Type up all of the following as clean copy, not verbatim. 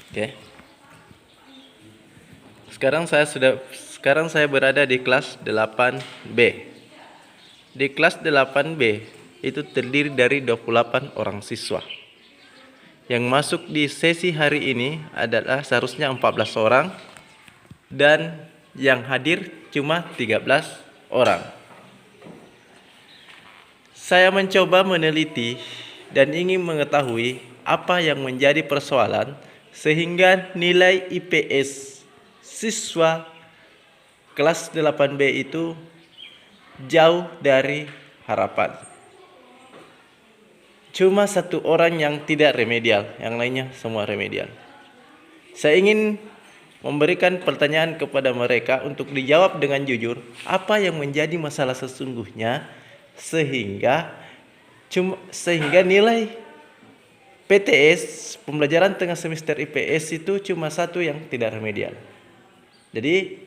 Oke. Sekarang saya berada di kelas 8B. Di kelas 8B itu terdiri dari 28 orang siswa. Yang masuk di sesi hari ini adalah seharusnya 14 orang dan yang hadir cuma 13 orang. Saya mencoba meneliti dan ingin mengetahui apa yang menjadi persoalan sehingga nilai IPS siswa kelas 8B itu jauh dari harapan. Cuma satu orang yang tidak remedial, yang lainnya semua remedial. Saya ingin memberikan pertanyaan kepada mereka untuk dijawab dengan jujur apa yang menjadi masalah sesungguhnya sehingga nilai PTS pembelajaran tengah semester IPS itu cuma satu yang tidak remedial. Jadi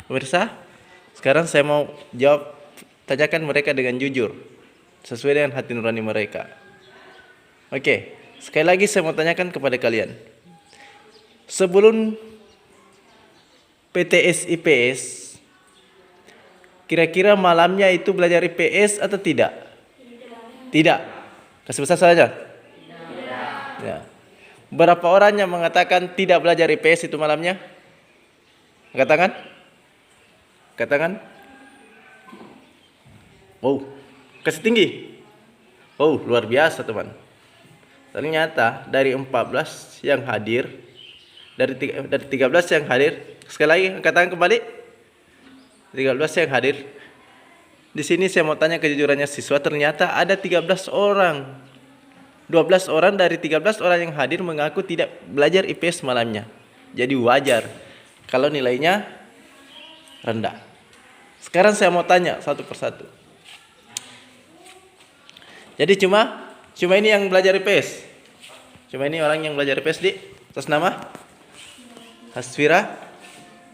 pemirsa, sekarang saya mau tanyakan mereka dengan jujur sesuai dengan hati nurani mereka. Oke, sekali lagi saya mau tanyakan kepada kalian. Sebelum PTS IPS, kira-kira malamnya itu belajar IPS atau tidak? Tidak. Kasih besar saja. Ya. Berapa orang yang mengatakan tidak belajar IPS itu malamnya? Angkat tangan. Oh, kasih tinggi. Oh, luar biasa teman. Ternyata dari 14 yang hadir, dari 13 yang hadir, sekali lagi angkat tangan kembali. 13 yang hadir. Di sini saya mau tanya kejujurannya siswa, ternyata ada 13 orang. 12 orang dari 13 orang yang hadir mengaku tidak belajar IPS malamnya. Jadi wajar kalau nilainya rendah. Sekarang saya mau tanya satu persatu. Jadi cuma ini yang belajar IPS. Cuma ini orang yang belajar IPS di atas nama Hasfira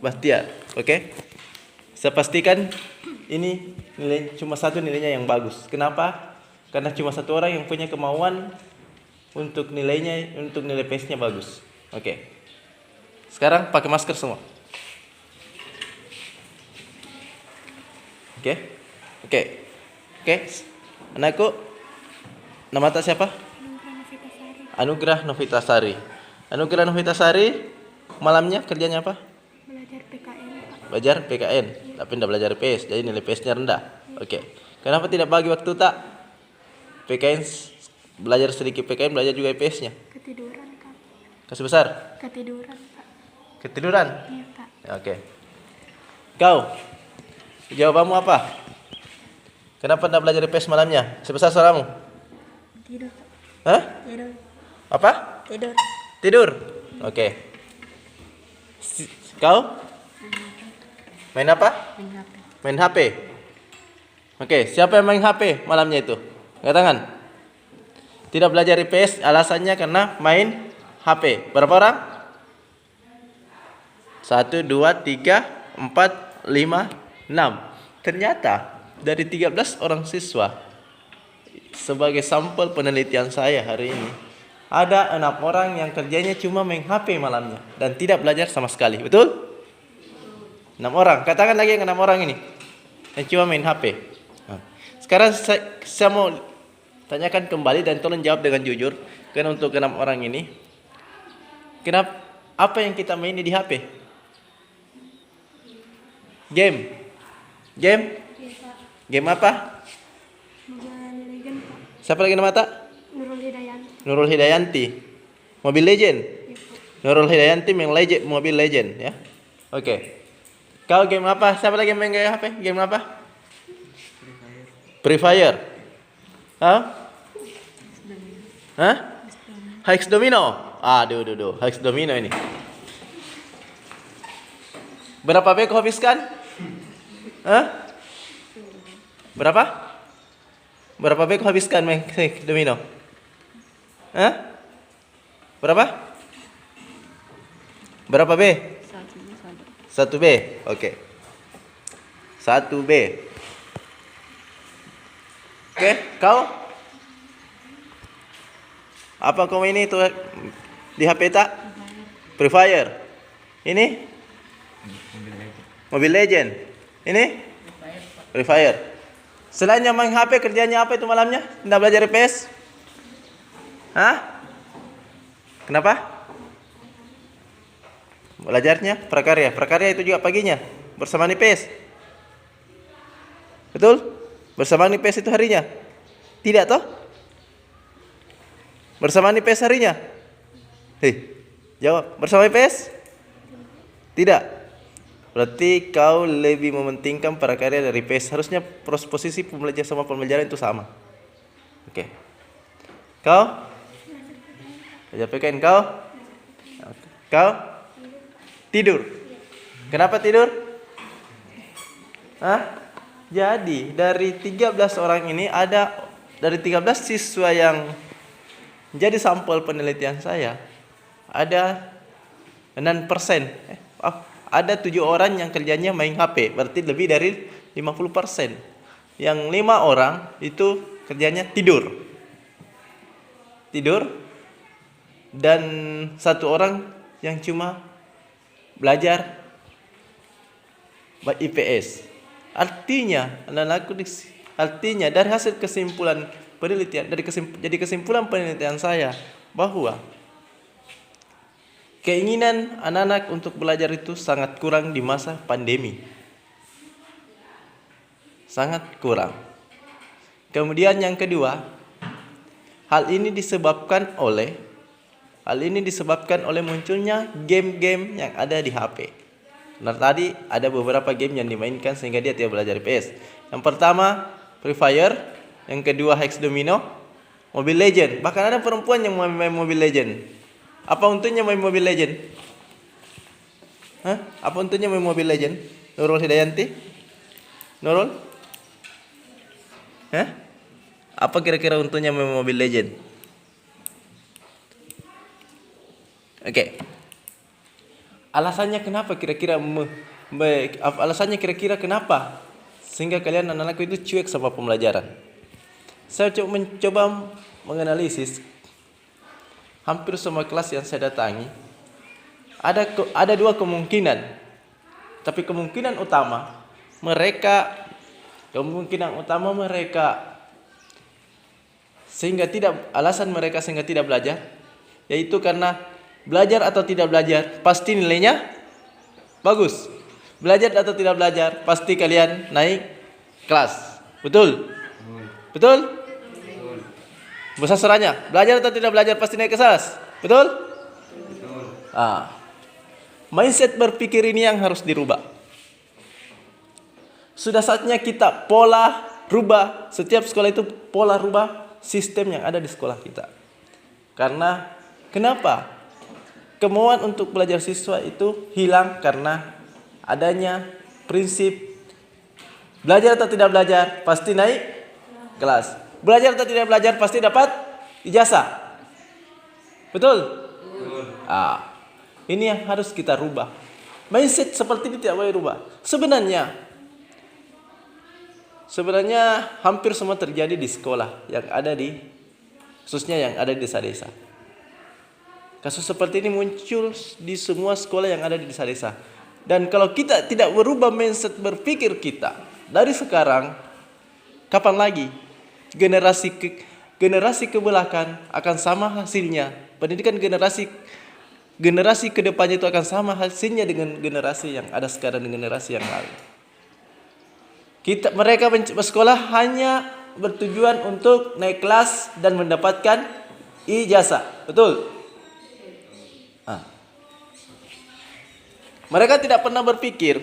Bahtiar. Oke. Saya pastikan ini cuma satu nilainya yang bagus. Kenapa? Karena cuma satu orang yang punya kemauan untuk nilai PS-nya bagus. Oke. Sekarang pakai masker semua. Oke. Anakku, nama tak siapa? Anugrah Novitasari. Anugrah Novitasari, malamnya kerjanya apa? Belajar PKN. Belajar PKN, tapi tidak belajar PS, jadi nilai PS-nya rendah. Oke. Kenapa tidak bagi waktu tak? PKN belajar sedikit PKN, belajar juga IPS-nya. Ketiduran, Kak. Kasih besar. Ketiduran, Pak. Ketiduran? Iya, Pak. Oke. Kau, jawabanmu apa? Kenapa tidak belajar IPS malamnya? Sebesar suaramu. Tidur, Pak. Hah? Tidur. Apa? Tidur. Oke. Kau? Main apa? Main HP. Main HP. Oke, siapa yang main HP malamnya itu? Angkat tangan. Tidak belajar IPS alasannya karena main HP. Berapa orang? 1, 2, 3, 4, 5, 6. Ternyata dari 13 orang siswa, sebagai sampel penelitian saya hari ini, ada 6 orang yang kerjanya cuma main HP malamnya dan tidak belajar sama sekali. Betul? 6 orang. Katakan lagi yang 6 orang ini yang cuma main HP. Sekarang saya mau tanyakan kembali dan tolong jawab dengan jujur. Karena untuk 6 orang ini, apa yang kita main di HP? Game. Iya, Pak. Game apa? Mobile Legend, Pak. Siapa lagi nama tak? Nurul Hidayanti. Nurul Hidayanti. Mobile Legend. Iya, Pak. Nurul Hidayanti main Mobile Legend ya. Oke. Kau game apa? Siapa lagi main gaya HP? Game apa? Free Fire. Hah? Hex Domino. Aduh. Hex Domino ini. Berapa B kau habiskan? Hah? Berapa? Berapa B kau habiskan main Hex Domino? Hah? Berapa? Berapa B? 1B. Oke. 1B. Oke, kau? Apa kau ini tuh di HP tak? Free Fire. Ini Mobile Legend. Ini Free Fire. Selain yang main HP, kerjanya apa itu malamnya? Tidak belajar PS? Hah? Kenapa? Belajarnya prakarya. Prakarya itu juga paginya bersama PS. Betul? Bersama PS itu harinya? Tidak toh? Bersama PS harinya? Hei, jawab. Bersama PS? Tidak. Berarti kau lebih mementingkan prakarya dari PS. Harusnya posisi pembelajaran sama pembelajaran itu sama. Oke. Kau? Belajar PKN kau? Kau? Tidur. Kenapa tidur? Hah? Jadi dari 13 orang ini ada dari 13 siswa yang jadi sampel penelitian saya ada 6%. Ada 7 orang yang kerjanya main HP, berarti lebih dari 50%. Yang 5 orang itu kerjanya tidur. Dan 1 orang yang cuma belajar IPS. Artinya dari hasil kesimpulan penelitian jadi kesimpulan penelitian saya bahwa keinginan anak-anak untuk belajar itu sangat kurang di masa pandemi. Sangat kurang. Kemudian yang kedua, hal ini disebabkan oleh munculnya game-game yang ada di HP. Nah, tadi ada beberapa game yang dimainkan sehingga dia tidak belajar PS. Yang pertama, Free Fire. Yang kedua, Hex Domino. Mobile Legend. Bahkan ada perempuan yang main Mobile Legend. Apa untungnya main Mobile Legend? Hah? Apa untungnya main Mobile Legend? Nurul Hidayanti? Nurul? Hah? Apa kira-kira untungnya main Mobile Legend? Oke. Alasannya kenapa kira-kira alasannya kira-kira kenapa sehingga kalian anak-anak itu cuek sama pembelajaran? Saya mencoba menganalisis hampir semua kelas yang saya datangi. Ada 2 kemungkinan. Tapi kemungkinan utama mereka sehingga tidak belajar yaitu karena belajar atau tidak belajar pasti nilainya bagus. Belajar atau tidak belajar pasti kalian naik kelas. Betul? Betul? Sasarannya, belajar atau tidak belajar pasti naik kelas. Betul? Mindset berpikir ini yang harus dirubah. Sudah saatnya kita pola rubah. Setiap sekolah itu pola rubah sistem yang ada di sekolah kita. Karena kenapa? Kemauan untuk belajar siswa itu hilang karena adanya prinsip belajar atau tidak belajar pasti naik kelas. Belajar atau tidak belajar pasti dapat ijazah. Betul? Ini yang harus kita rubah. Mindset seperti ini tidak boleh rubah. Sebenarnya hampir semua terjadi di sekolah yang ada khususnya yang ada di desa-desa. Kasus seperti ini muncul di semua sekolah yang ada di desa-desa. Dan kalau kita tidak merubah mindset berpikir kita dari sekarang, kapan lagi generasi kebelakang akan sama hasilnya. Pendidikan generasi kedepannya itu akan sama hasilnya dengan generasi yang ada sekarang dengan generasi yang lalu. Mereka bersekolah hanya bertujuan untuk naik kelas dan mendapatkan ijazah. Betul? Mereka tidak pernah berpikir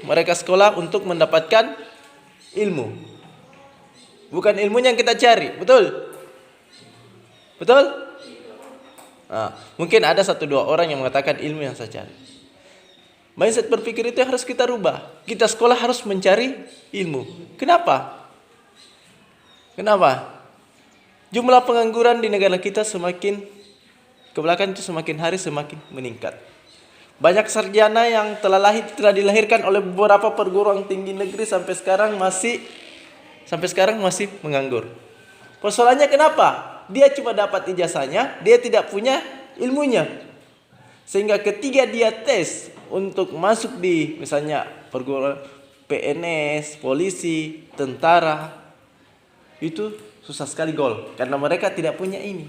mereka sekolah untuk mendapatkan ilmu. Bukan ilmunya yang kita cari. Betul? Betul? Mungkin ada 1-2 orang yang mengatakan ilmu yang saya cari. Mindset berpikir itu harus kita rubah. Kita sekolah harus mencari ilmu. Kenapa? Jumlah pengangguran di negara kita semakin kebelakang itu semakin hari semakin meningkat. Banyak sarjana yang telah dilahirkan oleh beberapa perguruan tinggi negeri sampai sekarang masih menganggur. Persoalannya kenapa? Dia cuma dapat ijazahnya, dia tidak punya ilmunya. Sehingga ketika dia tes untuk masuk di misalnya perguruan PNS, polisi, tentara, itu susah sekali gol karena mereka tidak punya ini.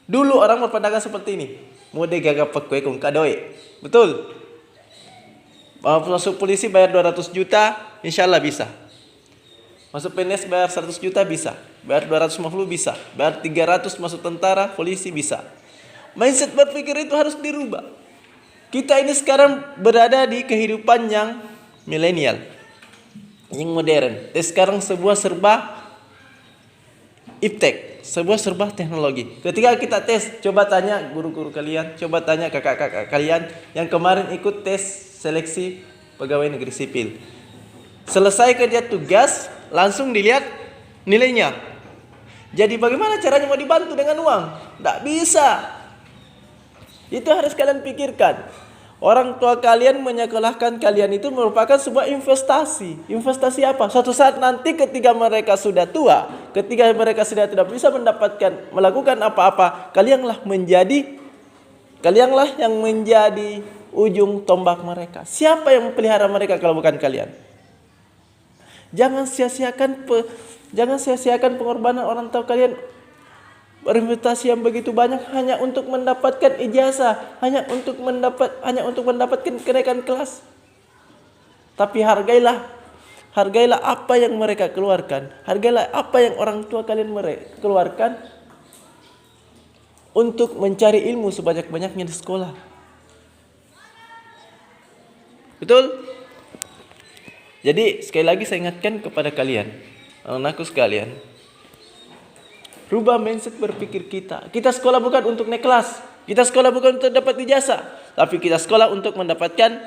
Dulu orang berpandangan seperti ini, mode gagap pekue kung kadoe. Betul? Masuk polisi bayar 200 juta, insya Allah bisa. Masuk PNS bayar 100 juta bisa, bayar 250 bisa, bayar 300 masuk tentara, polisi bisa. Mindset berpikir itu harus dirubah. Kita ini sekarang berada di kehidupan yang milenial, yang modern. Sekarang sebuah serba iptek, sebuah serba teknologi. Ketika kita tes, coba tanya guru-guru kalian, coba tanya kakak-kakak kalian yang kemarin ikut tes seleksi pegawai negeri sipil. Selesai kerja tugas, langsung dilihat nilainya. Jadi bagaimana caranya mau dibantu dengan uang? Tidak bisa. Itu harus kalian pikirkan. Orang tua kalian menyekolahkan kalian itu merupakan sebuah investasi. Investasi apa? Suatu saat nanti ketika mereka sudah tua, ketika mereka sudah tidak bisa melakukan apa-apa, kalianlah yang menjadi ujung tombak mereka. Siapa yang memelihara mereka kalau bukan kalian? Jangan sia-siakan pengorbanan orang tua kalian berinvestasi yang begitu banyak hanya untuk mendapatkan ijazah, hanya untuk mendapatkan kenaikan kelas. Tapi hargailah apa yang mereka keluarkan, hargailah apa yang orang tua kalian keluarkan untuk mencari ilmu sebanyak-banyaknya di sekolah. Betul? Jadi sekali lagi saya ingatkan kepada kalian, anak-anakku sekalian, rubah mindset berpikir kita. Kita sekolah bukan untuk naik kelas, kita sekolah bukan untuk dapat ijazah, tapi kita sekolah untuk mendapatkan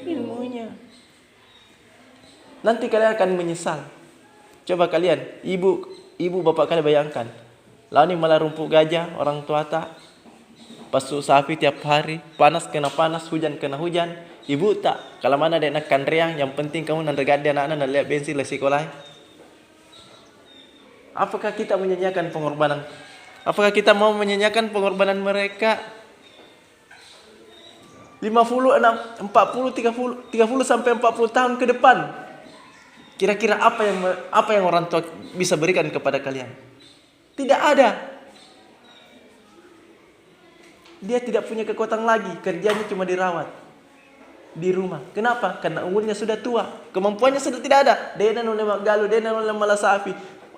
ilmunya. Nanti kalian akan menyesal. Coba kalian, ibu bapak kalian bayangkan, lalu malah rumput gajah orang tua tak, pasu sapi tiap hari, panas kena panas, hujan kena hujan. Ibu tak, kalau mana ada nak kanreang, yang penting kamu nanti gade anak-anak dan lihat bensin le sekolah. Apakah kita menyanyiakan pengorbanan? Apakah kita mau menyanyiakan pengorbanan mereka? 50, 40, 30 sampai 40 tahun ke depan. Kira-kira apa yang orang tua bisa berikan kepada kalian? Tidak ada. Dia tidak punya kekuatan lagi, kerjanya cuma dirawat di rumah. Kenapa? Karena umurnya sudah tua, kemampuannya sudah tidak ada. Dena nolema galu, dena nolema sapi.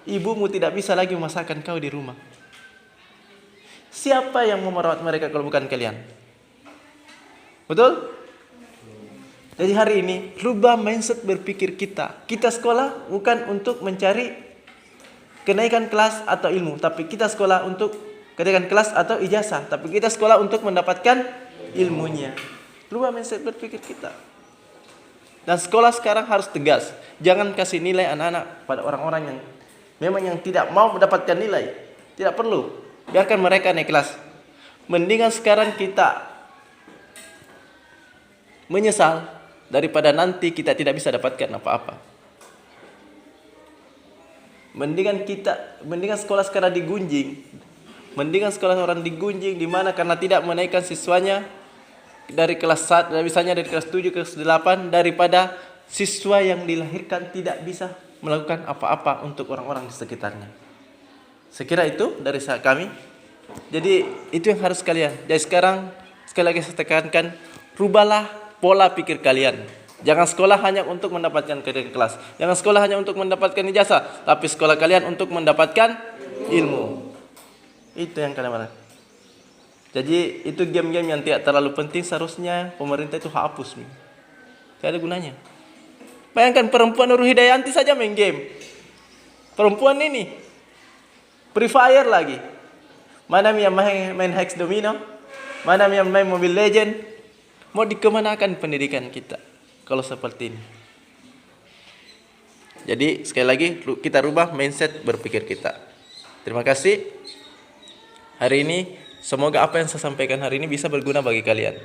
Ibumu tidak bisa lagi memasakkan kau di rumah. Siapa yang mau merawat mereka kalau bukan kalian? Betul? Jadi hari ini rubah mindset berpikir kita. Kita sekolah bukan untuk mencari kenaikan kelas atau ilmu, tapi kita sekolah untuk kenaikan kelas atau ijazah, tapi kita sekolah untuk mendapatkan ilmunya. Rubah mindset berpikir kita. Dan sekolah sekarang harus tegas. Jangan kasih nilai anak-anak pada orang-orang yang tidak mau mendapatkan nilai. Tidak perlu. Biarkan mereka naik kelas. Mendingan sekarang kita menyesal daripada nanti kita tidak bisa dapatkan apa-apa. Mendingan sekolah sekarang digunjing. Mendingan sekolah orang digunjing di mana karena tidak menaikkan siswanya dari kelas 1, misalnya dari kelas 7 ke kelas 8, daripada siswa yang dilahirkan tidak bisa melakukan apa-apa untuk orang-orang di sekitarnya. Sekira itu dari kami. Jadi itu yang harus kalian. Jadi sekarang sekali lagi saya tekankan, rubahlah pola pikir kalian. Jangan sekolah hanya untuk mendapatkan kenaikan kelas. Jangan sekolah hanya untuk mendapatkan ijazah, tapi sekolah kalian untuk mendapatkan ilmu. Itu yang kalian mana. Jadi itu game-game yang tidak terlalu penting, seharusnya pemerintah itu hapus. Tidak ada gunanya. Bayangkan perempuan Nurul Hidayanti saja main game. Perempuan ini Free Fire lagi. Mana yang main Hex Domino, mana yang main Mobile Legend. Mau dikemanakan pendidikan kita kalau seperti ini? Jadi sekali lagi kita rubah mindset berpikir kita. Terima kasih. Hari ini semoga apa yang saya sampaikan hari ini bisa berguna bagi kalian.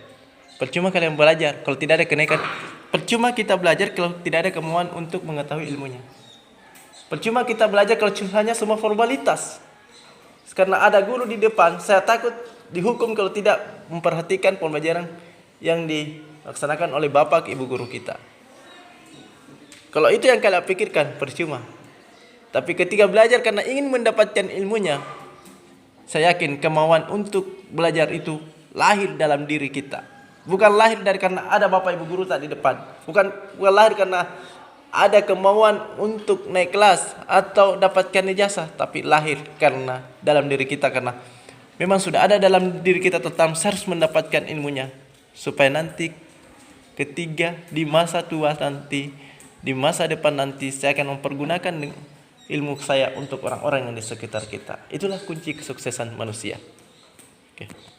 Percuma kalian belajar kalau tidak ada kenaikan. Percuma kita belajar kalau tidak ada kemauan untuk mengetahui ilmunya. Percuma kita belajar kalau hanya semua formalitas. karena ada guru di depan, saya takut dihukum kalau tidak memperhatikan pembelajaran yang dilaksanakan oleh bapak ibu guru kita. Kalau itu yang kalian pikirkan, percuma. Tapi ketika belajar karena ingin mendapatkan ilmunya, saya yakin kemauan untuk belajar itu lahir dalam diri kita. Bukan lahir dari karena ada bapak ibu guru tadi di depan. Bukan lahir karena ada kemauan untuk naik kelas atau dapatkan ijazah, tapi lahir karena dalam diri kita, karena memang sudah ada dalam diri kita tentang harus mendapatkan ilmunya, supaya nanti ketiga di masa tua nanti, di masa depan nanti, saya akan mempergunakan ilmu saya untuk orang-orang yang di sekitar kita. Itulah kunci kesuksesan manusia. Oke.